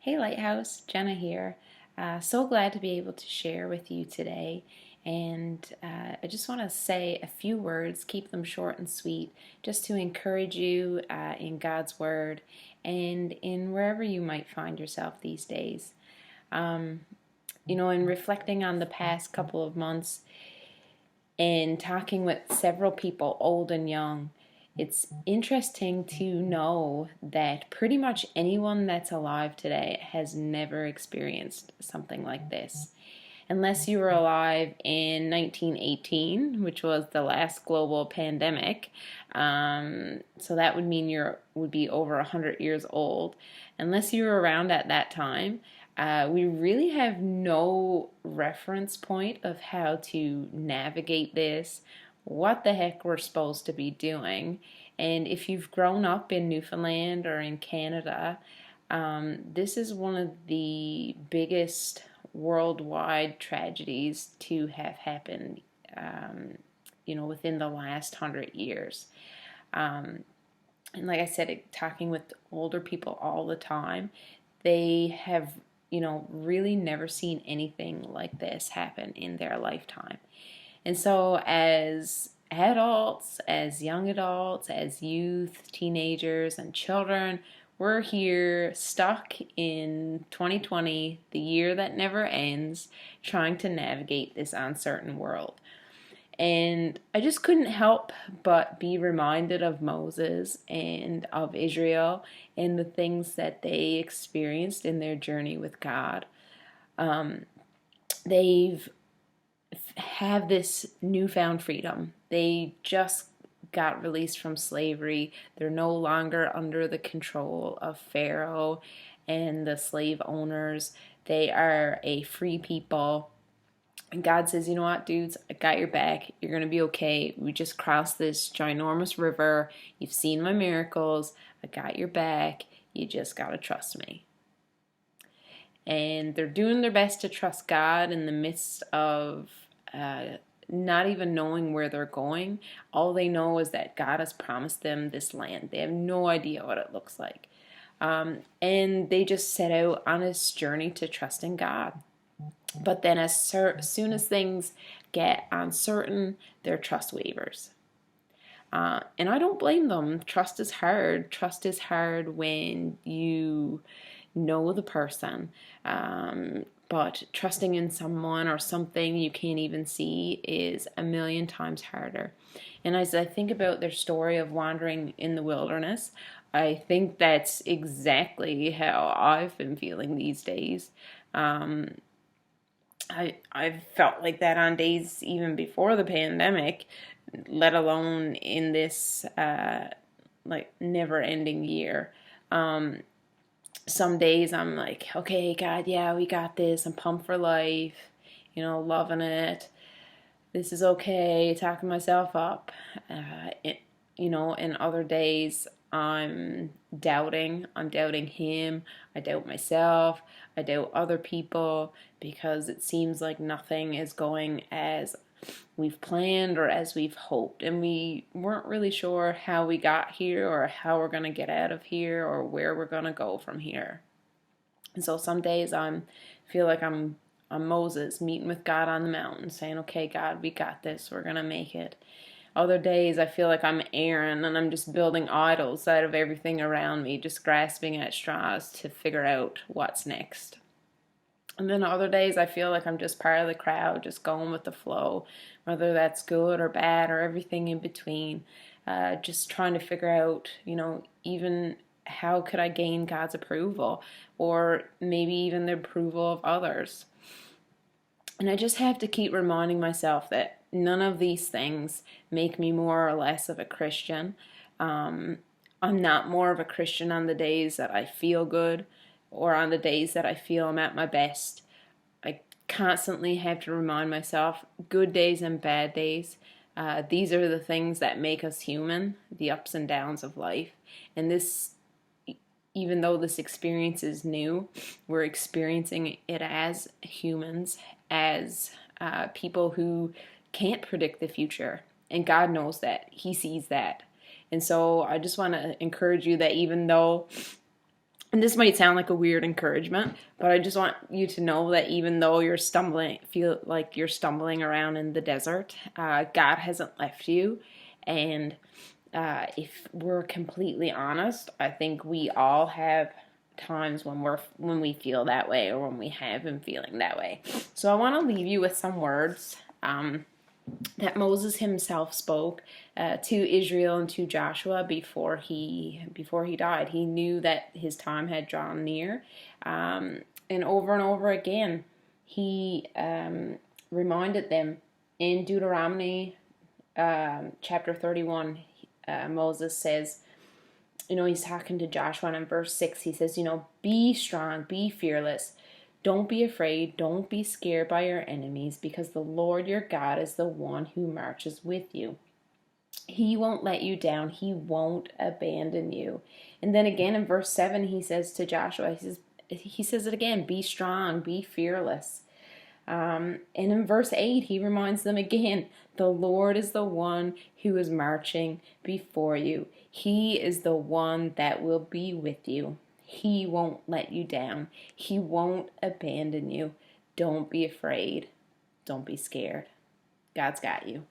Hey Lighthouse, Jenna here. So glad to be able to share with you today. And I just want to say a few words, keep them short and sweet, just to encourage you in God's Word and in wherever you might find yourself these days. Um, in reflecting on the past couple of months and talking with several people, old and young, it's interesting to know that pretty much anyone that's alive today has never experienced something like this. Unless you were alive in 1918, which was the last global pandemic, so that would mean you would be over 100 years old. Unless you were around at that time, we really have no reference point of how to navigate this, what the heck we're supposed to be doing. And if you've grown up in Newfoundland or in Canada, this is one of the biggest worldwide tragedies to have happened, within the last 100 years. And like I said, talking with older people all the time, they have, really never seen anything like this happen in their lifetime. And so as adults, as young adults, as youth, teenagers, and children, we're here stuck in 2020, the year that never ends, trying to navigate this uncertain world. And I just couldn't help but be reminded of Moses and of Israel and the things that they experienced in their journey with God. They've have this newfound freedom. They just got released from slavery. They're no longer under the control of Pharaoh and the slave owners. They are a free people. And God says, you know what, dudes, I got your back. You're going to be okay. We just crossed this ginormous river. You've seen my miracles. I got your back. You just got to trust me. And they're doing their best to trust God in the midst of not even knowing where they're going. All they know is that God has promised them this land. They have no idea what it looks like. And they just set out on this journey to trust in God. But then as soon as things get uncertain, their trust wavers. And I don't blame them. Trust is hard. Trust is hard when you know the person. But trusting in someone or something you can't even see is a million times harder. And as I think about their story of wandering in the wilderness, I think that's exactly how I've been feeling these days. I've felt like that on days even before the pandemic, let alone in this never-ending year. Some days I'm like, okay, God, yeah, we got this. I'm pumped for life, loving it. This is okay, talking myself up. And other days I'm doubting. I'm doubting Him. I doubt myself. I doubt other people because it seems like nothing is going as we've planned or as we've hoped, and we weren't really sure how we got here or how we're going to get out of here or where we're going to go from here. And so some days I feel like I'm Moses meeting with God on the mountain saying, okay, God, we got this, we're going to make it. Other days I feel like I'm Aaron and I'm just building idols out of everything around me, just grasping at straws to figure out what's next. And then other days I feel like I'm just part of the crowd, just going with the flow, whether that's good or bad or everything in between. Just trying to figure out, even how could I gain God's approval or maybe even the approval of others. And I just have to keep reminding myself that none of these things make me more or less of a Christian. I'm not more of a Christian on the days that I feel good or on the days that I feel I'm at my best. I constantly have to remind myself, good days and bad days, these are the things that make us human, the ups and downs of life. And this, even though this experience is new, we're experiencing it as humans, as people who can't predict the future. And God knows that. He sees that. And so I just want to encourage you that even though And this might sound like a weird encouragement, but I just want you to know that even though you're stumbling, feel like you're stumbling around in the desert, God hasn't left you. And if we're completely honest, I think we all have times when we feel that way, or when we have been feeling that way. So I want to leave you with some words that Moses himself spoke to Israel and to Joshua before he died. He knew that his time had drawn near, and over again, he reminded them in Deuteronomy chapter 31. Moses says, he's talking to Joshua, and in verse 6 he says, be strong, be fearless. Don't be afraid, don't be scared by your enemies, because the Lord your God is the one who marches with you. He won't let you down, he won't abandon you. And then again in verse 7 he says to Joshua, he says it again, be strong, be fearless. And in verse 8 he reminds them again, the Lord is the one who is marching before you. He is the one that will be with you. He won't let you down. He won't abandon you. Don't be afraid. Don't be scared. God's got you.